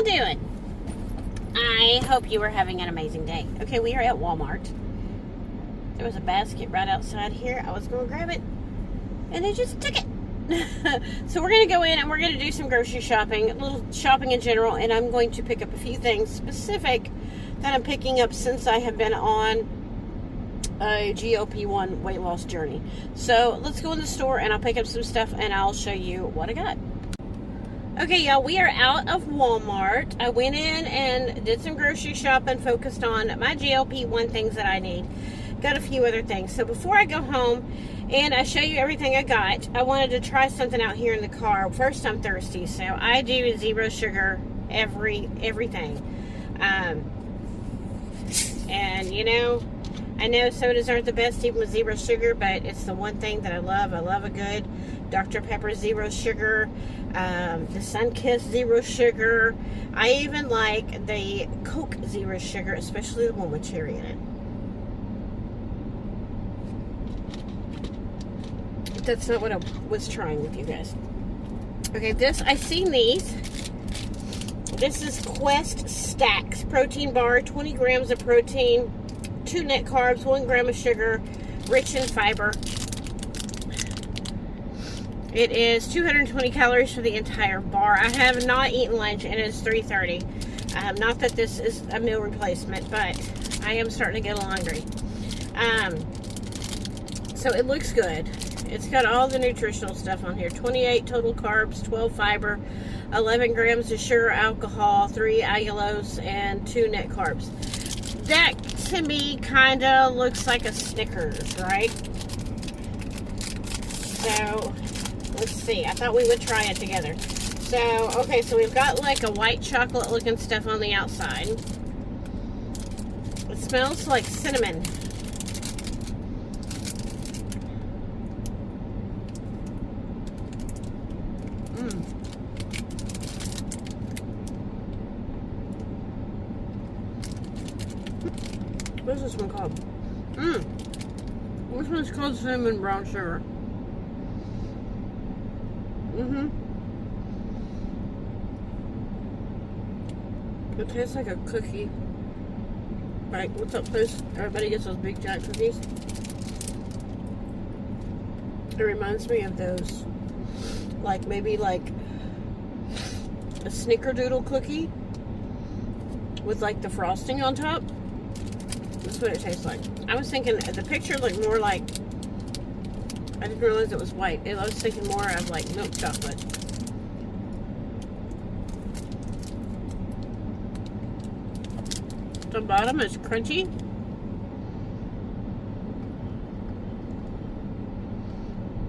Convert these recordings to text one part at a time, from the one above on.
y'all doing? I hope you are having an amazing day. Okay, we are at Walmart. There was a basket right outside here. I was going to grab it, and they just took it. So we're going to go in and we're going to do some grocery shopping, a little shopping in general, and I'm going to pick up a few things specific that I'm picking up since I have been on a GLP1 weight loss journey. So let's go in the store and I'll pick up some stuff and I'll show you what I got. Okay, y'all, we are out of Walmart. I went in and did some grocery shopping, focused on my GLP1 things that I need. Got a few other things. So before I go home and I show you everything I got, I wanted to try something out here in the car. First, I'm thirsty, so I do 0 sugar everything. And you know, I know sodas aren't the best even with 0 sugar, but it's the one thing that I love. I love a good Dr. Pepper 0 sugar, the Sunkist 0 sugar. I even like the Coke 0 sugar, especially the one with cherry in it. That's not what I was trying with you guys. Okay, I seen these. This is Quest Stacks protein bar, 20 grams of protein, 2 net carbs, 1 gram of sugar, rich in fiber. It is 220 calories for the entire bar. I have not eaten lunch and it is 3:30. Not that this is a meal replacement, but I am starting to get a little hungry. So it looks good. It's got all the nutritional stuff on here. 28 total carbs, 12 fiber, 11 grams of sugar, alcohol, 3 allulose, and 2 net carbs. That to me kind of looks like a Snickers, right? So let's see. I thought we would try it together. So, okay, so we've got like a white chocolate looking stuff on the outside. It smells like cinnamon. What's this one called? This one's called cinnamon brown sugar. It tastes like a cookie. Right, what's up, please? Everybody gets those big giant cookies. It reminds me of those, like maybe like a snickerdoodle cookie with like the frosting on top. That's what it tastes like. I was thinking the picture looked more like, I didn't realize it was white. I was thinking more of like milk chocolate. The bottom is crunchy.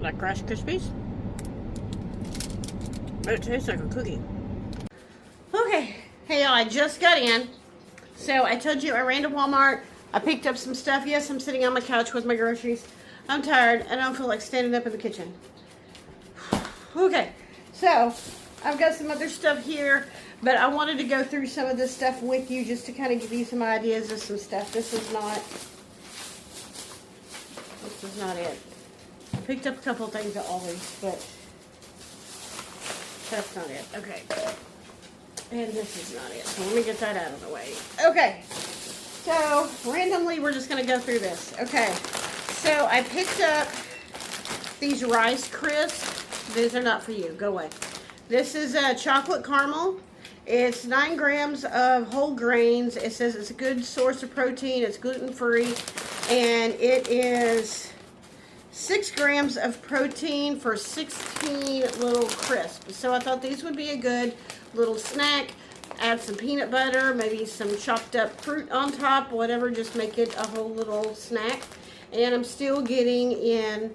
Like Rice Krispies. But it tastes like a cookie. Okay. Hey y'all, I just got in. So I told you I ran to Walmart. I picked up some stuff. Yes, I'm sitting on my couch with my groceries. I'm tired. I don't feel like standing up in the kitchen. Okay, so I've got some other stuff here, but I wanted to go through some of this stuff with you just to kind of give you some ideas of some stuff. This is not it. I picked up a couple things at Aldi's, but that's not it. Okay. And this is not it. So let me get that out of the way. Okay. So, randomly, we're just going to go through this. Okay. So, I picked up these Rice Crisps. These are not for you. Go away. This is chocolate caramel. It's 9 grams of whole grains. It says it's a good source of protein. It's gluten-free. And it is 6 grams of protein for 16 little crisps. So, I thought these would be a good little snack. Add some peanut butter, maybe some chopped up fruit on top, whatever, just make it a whole little snack. And I'm still getting in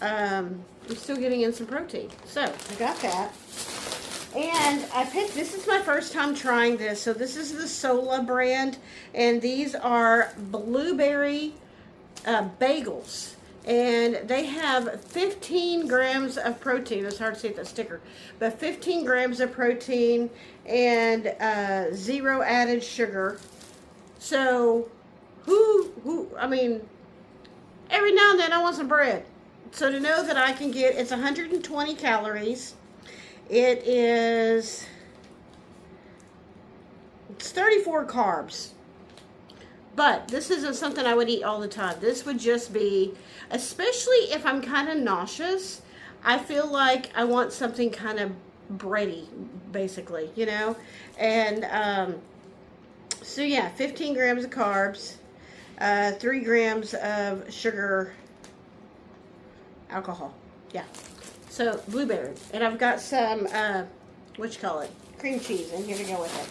some protein. So I got that. And I picked, this is my first time trying this. So this is the Sola brand, and these are blueberry bagels. And they have 15 grams of protein. It's hard to see that sticker. But 15 grams of protein and 0 added sugar. So, I mean, every now and then I want some bread. So to know that I can get, it's 120 calories. It is It's 34 carbs. But this isn't something I would eat all the time. This would just be, especially if I'm kind of nauseous, I feel like I want something kind of bready, basically, you know? And so yeah, 15 grams of carbs, 3 grams of sugar, alcohol. Yeah. So blueberry. And I've got some, cream cheese in here to go with it.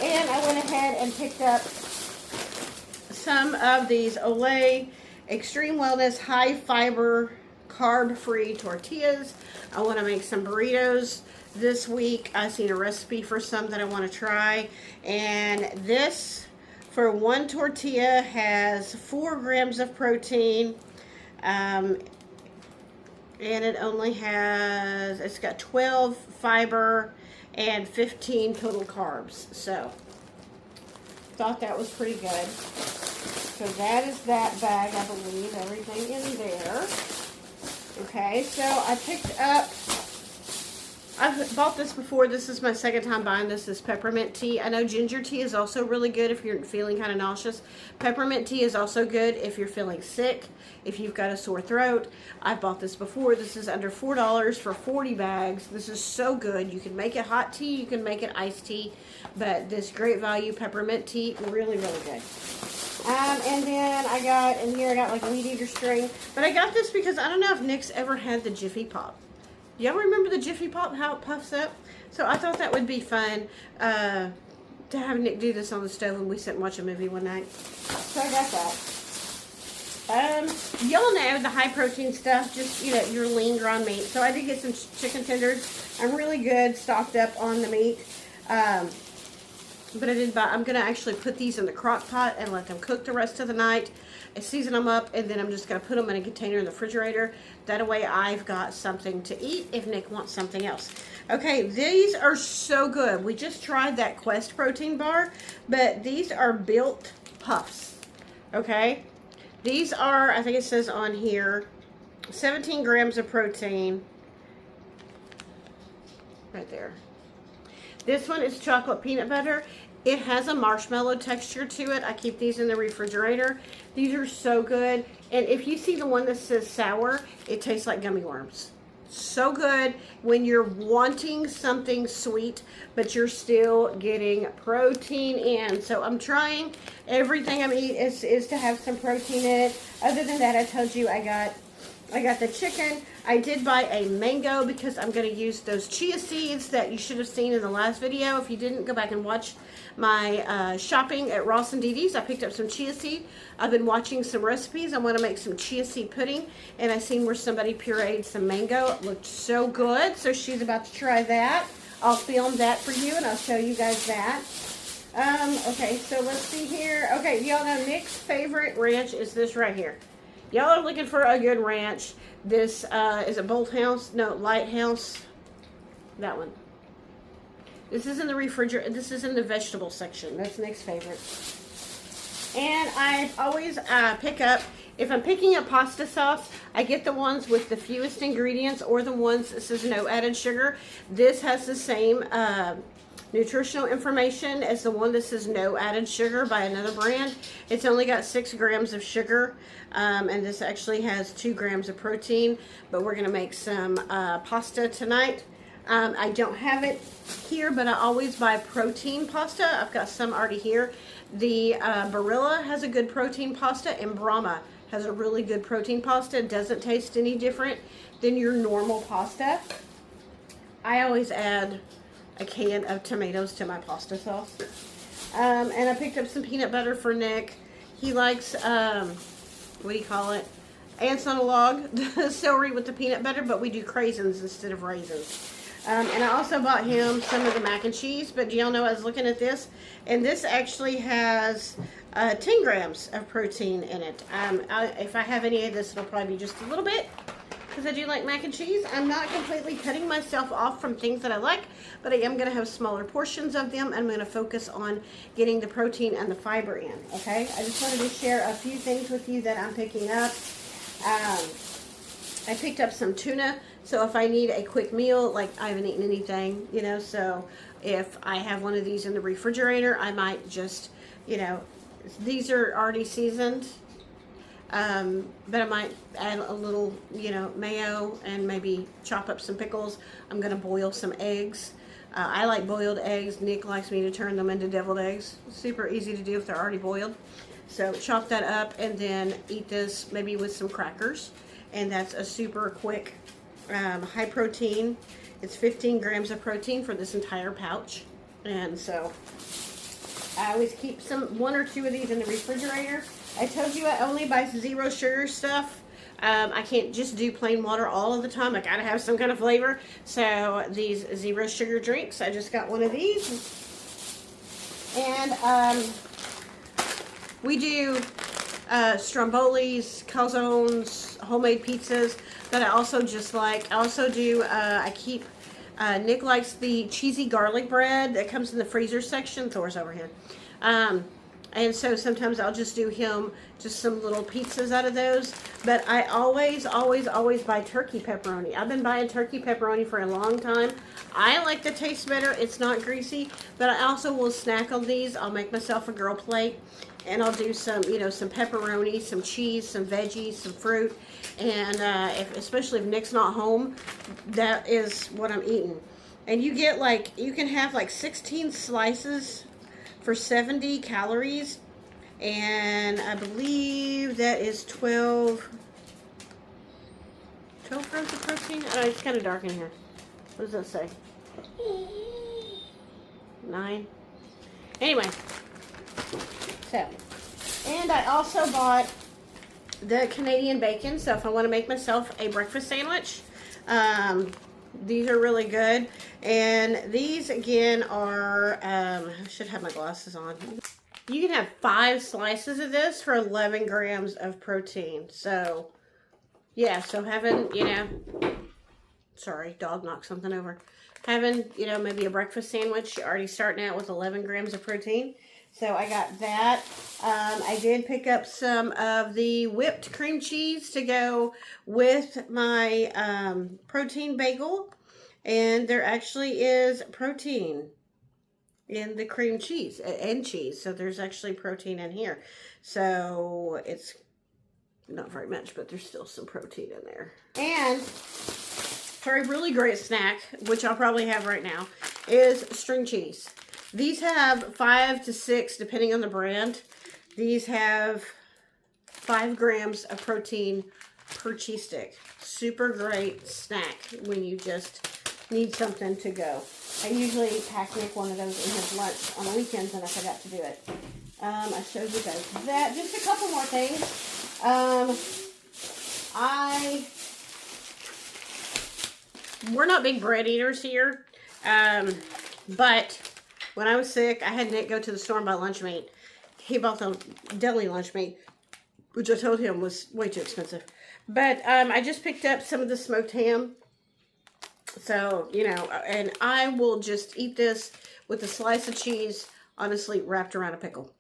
And I went ahead and picked up some of these Olay Extreme Wellness High Fiber Carb Free Tortillas. I want to make some burritos this week. I've seen a recipe for some that I want to try. And this, for one tortilla, has 4 grams of protein. And it only has, it's got 12 fiber and 15 total carbs. So, thought that was pretty good. So that is that bag, I believe. Everything in there. Okay, so I picked up, I've bought this before. This is my second time buying this. Is peppermint tea. I know ginger tea is also really good if you're feeling kind of nauseous. Peppermint tea is also good if you're feeling sick, if you've got a sore throat. I've bought this before. This is under $4 for 40 bags. This is so good. You can make it hot tea. You can make it iced tea. But this great value peppermint tea, really, really good. And then I got, in here I got like weed eater string. But I got this because I don't know if Nick's ever had the Jiffy Pop. Y'all remember the Jiffy Pop, how it puffs up? So I thought that would be fun to have Nick do this on the stove when we sit and watch a movie one night. So I got that. Y'all know the high protein stuff, just, you know, your lean ground meat. So I did get some chicken tenders. I'm really good stocked up on the meat. But I did buy, I'm going to actually put these in the crock pot and let them cook the rest of the night. I season them up, and then I'm just going to put them in a container in the refrigerator. That way I've got something to eat if Nick wants something else. Okay, these are so good. We just tried that Quest protein bar, but these are Built Puffs. Okay? These are, I think it says on here, 17 grams of protein. Right there. This one is chocolate peanut butter. It has a marshmallow texture to it. I keep these in the refrigerator. These are so good. And if you see the one that says sour, it tastes like gummy worms. So good when you're wanting something sweet, but you're still getting protein in. So I'm trying everything I eat is to have some protein in it. Other than that, I told you I got the chicken. I did buy a mango because I'm going to use those chia seeds that you should have seen in the last video. If you didn't, go back and watch my shopping at Ross and Dee Dee's. I picked up some chia seed. I've been watching some recipes. I want to make some chia seed pudding, and I seen where somebody pureed some mango. It looked so good, so she's about to try that. I'll film that for you, and I'll show you guys that. Okay, so let's see here. Okay, y'all know Nick's favorite ranch is this right here. Y'all are looking for a good ranch. This is a Bolt House. No, Lighthouse. That one. This is in the refrigerator. This is in the vegetable section. That's Nick's favorite. And I always pick up, if I'm picking up pasta sauce, I get the ones with the fewest ingredients or the ones that says no added sugar. This has the same nutritional information as the one that says no added sugar by another brand. It's only got 6 grams of sugar, and this actually has 2 grams of protein, but we're going to make some pasta tonight. I don't have it here, but I always buy protein pasta. I've got some already here. The Barilla has a good protein pasta, and Brahma has a really good protein pasta. It doesn't taste any different than your normal pasta. I always add a can of tomatoes to my pasta sauce. And I picked up some peanut butter for Nick. He likes, what do you call it? Ants on a log, celery with the peanut butter, but we do craisins instead of raisins. And I also bought him some of the mac and cheese, but do y'all know I was looking at this? And this actually has 10 grams of protein in it. If I have any of this, it'll probably be just a little bit, because I do like mac and cheese. I'm not completely cutting myself off from things that I like, but I am going to have smaller portions of them. I'm going to focus on getting the protein and the fiber in, okay? I just wanted to share a few things with you that I'm picking up. I picked up some tuna So if I need a quick meal, like I haven't eaten anything, you know, so if I have one of these in the refrigerator, I might just, you know, these are already seasoned. But I might add a little, you know, mayo and maybe chop up some pickles. I'm going to boil some eggs. I like boiled eggs. Nick likes me to turn them into deviled eggs. Super easy to do if they're already boiled. So chop that up and then eat this maybe with some crackers. And that's a super quick, high protein. It's 15 grams of protein for this entire pouch. And so I always keep one or two of these in the refrigerator. I told you I only buy zero sugar stuff. I can't just do plain water all of the time. I gotta have some kind of flavor. So these zero sugar drinks, I just got one of these. And we do strombolis, calzones, homemade pizzas that I also just like. I also do, I keep, Nick likes the cheesy garlic bread that comes in the freezer section. Thor's over here. And so sometimes I'll just do him just some little pizzas out of those. But I always buy turkey pepperoni. I've been buying turkey pepperoni for a long time. I like the taste better. It's not greasy. But I also will snack on these. I'll make myself a girl plate. And I'll do some, you know, some pepperoni, some cheese, some veggies, some fruit. And especially if Nick's not home, that is what I'm eating. And you get like, you can have like 16 slices for 70 calories, and I believe that is 12 grams of protein. I know it's kind of dark in here. What does that say? 9. Anyway, so, and I also bought the Canadian bacon, so if I want to make myself a breakfast sandwich, these are really good. And these again are, I should have my glasses on. You can have 5 slices of this for 11 grams of protein. So, yeah, so having, you know, sorry, dog knocked something over. Having, you know, maybe a breakfast sandwich, you're already starting out with 11 grams of protein. So I got that. I did pick up some of the whipped cream cheese to go with my protein bagel. And there actually is protein in the cream cheese and cheese. So there's actually protein in here. So it's not very much, but there's still some protein in there. And for a really great snack, which I'll probably have right now, is string cheese. These have 5 to 6, depending on the brand. These have 5 grams of protein per cheese stick. Super great snack when you just need something to go. I usually pack Nick one of those in his lunch on the weekends, and I forgot to do it. I showed you guys that. Just a couple more things. We're not big bread eaters here, but when I was sick, I had Nick go to the store and buy lunch meat. He bought the deli lunch meat, which I told him was way too expensive. But I just picked up some of the smoked ham. So, you know, and I will just eat this with a slice of cheese, honestly, wrapped around a pickle.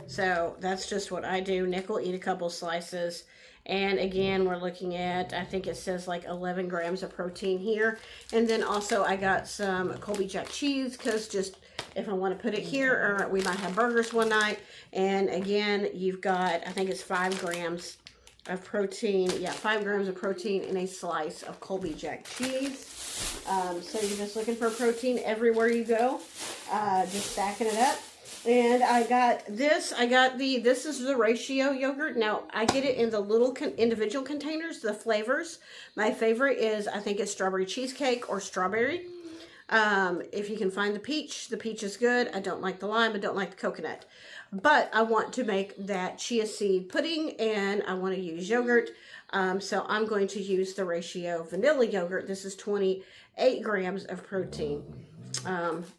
So that's just what I do. Nick will eat a couple slices. And again, we're looking at, I think it says like 11 grams of protein here. And then also I got some Colby Jack cheese, because just if I want to put it here, or we might have burgers one night. And again, you've got, I think it's 5 grams of protein. Yeah, 5 grams of protein in a slice of Colby Jack cheese. So you're just looking for protein everywhere you go. Just stacking it up. And I got this. This is the ratio yogurt. Now, I get it in the little individual containers, the flavors. My favorite is, I think it's strawberry cheesecake or strawberry. If you can find the peach is good. I don't like the lime. I don't like the coconut. But I want to make that chia seed pudding, and I want to use yogurt. So I'm going to use the ratio vanilla yogurt. This is 28 grams of protein.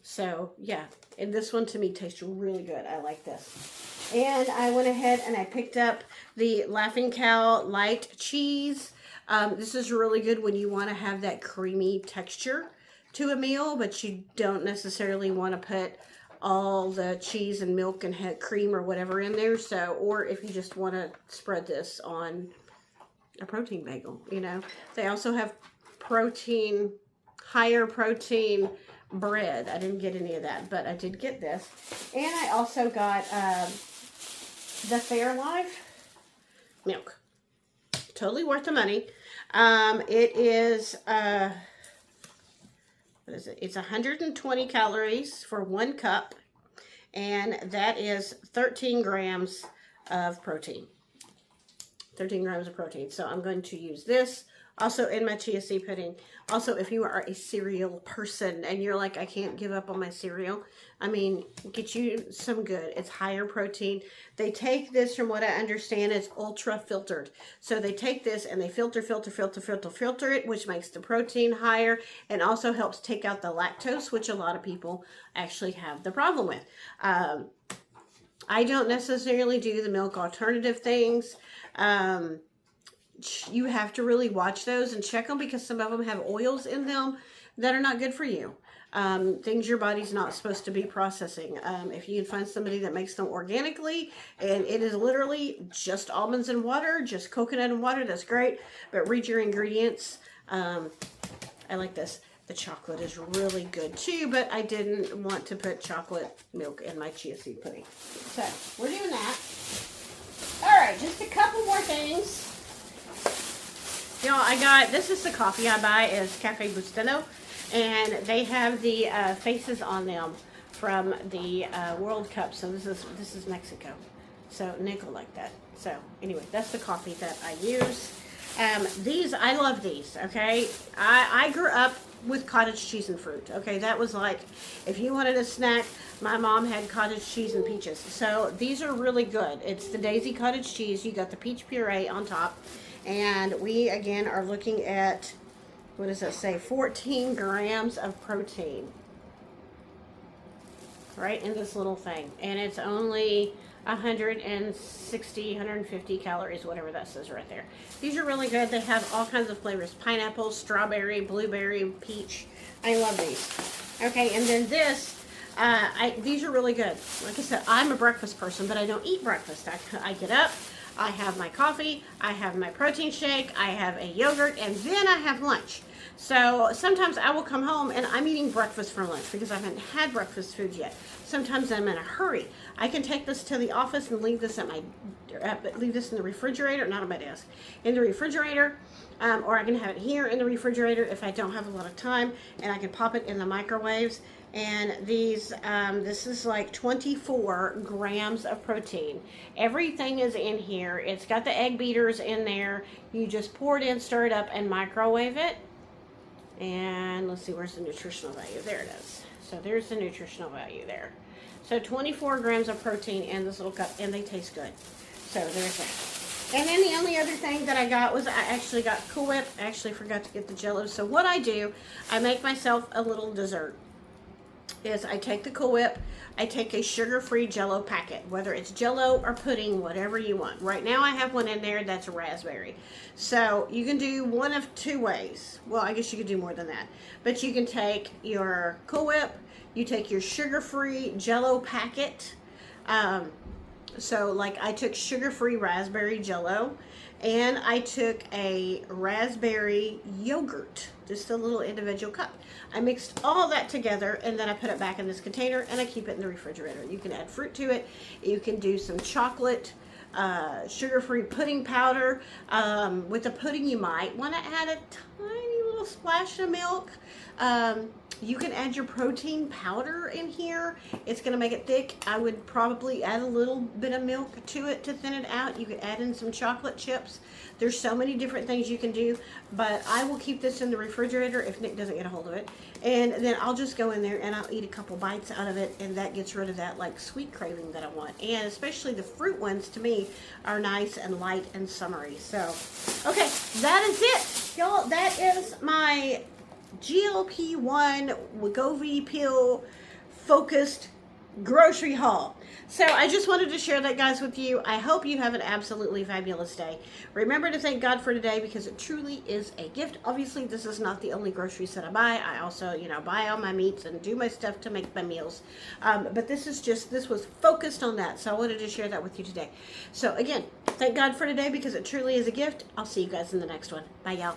So yeah, and this one to me tastes really good. I like this. And I went ahead and I picked up the Laughing Cow light cheese. This is really good when you want to have that creamy texture to a meal, but you don't necessarily want to put all the cheese and milk and cream or whatever in there. So, or if you just want to spread this on a protein bagel, you know. They also have protein, higher protein bread. I didn't get any of that, but I did get this. And I also got the Fairlife milk. Totally worth the money. It is, what is it? It's 120 calories for 1 cup. And that is 13 grams of protein. 13 grams of protein. So I'm going to use this also in my chia seed pudding. Also, if you are a cereal person and you're like, I can't give up on my cereal, I mean, get you some good. It's higher protein. They take this, from what I understand, it's ultra filtered. So they take this and they filter it, which makes the protein higher and also helps take out the lactose, which a lot of people actually have the problem with. I don't necessarily do the milk alternative things. You have to really watch those and check them, because some of them have oils in them that are not good for you. Things your body's not supposed to be processing. If you can find somebody that makes them organically, and it is literally just almonds and water, just coconut and water, that's great. But read your ingredients. I like this. The chocolate is really good too, but I didn't want to put chocolate milk in my chia seed pudding. So we're doing that. All right, just a couple more things. Y'all, I got, this is the coffee I buy, is Cafe Bustelo, and they have the faces on them from the World Cup. So this is Mexico. So nickel like that. So anyway, that's the coffee that I use. These, I love these, okay? I grew up with cottage cheese and fruit, okay? That was like, if you wanted a snack, my mom had cottage cheese and peaches. So these are really good. It's the Daisy cottage cheese. You got the peach puree on top. And we, again, are looking at, what does that say? 14 grams of protein. Right in this little thing. And it's only 160, 150 calories, whatever that says right there. These are really good. They have all kinds of flavors. Pineapple, strawberry, blueberry, peach. I love these. Okay, and then this, these are really good. Like I said, I'm a breakfast person, but I don't eat breakfast. I get up, I have my coffee, I have my protein shake, I have a yogurt, and then I have lunch. So sometimes I will come home and I'm eating breakfast for lunch because I haven't had breakfast food yet. Sometimes I'm in a hurry. I can take this to the office and leave this leave this in the refrigerator, not on my desk, in the refrigerator, or I can have it here in the refrigerator if I don't have a lot of time, and I can pop it in the microwaves. And these, this is like 24 grams of protein. Everything is in here. It's got the egg beaters in there. You just pour it in, stir it up, and microwave it. And let's see, where's the nutritional value? There it is. So there's the nutritional value there. So 24 grams of protein in this little cup, and they taste good. So there's that. And then the only other thing that I got was I actually got Cool Whip. I actually forgot to get the Jell-O. So what I do, I make myself a little dessert. Is I take the Cool Whip, I take a sugar-free Jell-O packet, whether it's Jell-O or pudding, whatever you want. Right now I have one in there that's raspberry. So you can do one of two ways. Well, I guess you could do more than that. But you can take your Cool Whip, you take your sugar-free Jell-O packet. So like I took sugar-free raspberry Jell-O, and I took a raspberry yogurt, just a little individual cup. I mixed all that together, and then I put it back in this container, and I keep it in the refrigerator. You can add fruit to it. You can do some chocolate, sugar-free pudding powder. With the pudding, you might want to add a tiny little splash of milk. You can add your protein powder in here. It's going to make it thick. I would probably add a little bit of milk to it to thin it out. You could add in some chocolate chips. There's so many different things you can do, but I will keep this in the refrigerator if Nick doesn't get a hold of it. And then I'll just go in there and I'll eat a couple bites out of it, and that gets rid of that like sweet craving that I want. And especially the fruit ones, to me, are nice and light and summery. So, okay, that is it. Y'all, that is my GLP1 Wegovy pill focused grocery haul. So I just wanted to share that, guys, with you. I hope you have an absolutely fabulous day. Remember to thank God for today, because it truly is a gift. Obviously, this is not the only groceries that I buy. I also, buy all my meats and do my stuff to make my meals. But this was focused on that. So I wanted to share that with you today. So again, thank God for today, because it truly is a gift. I'll see you guys in the next one. Bye, y'all.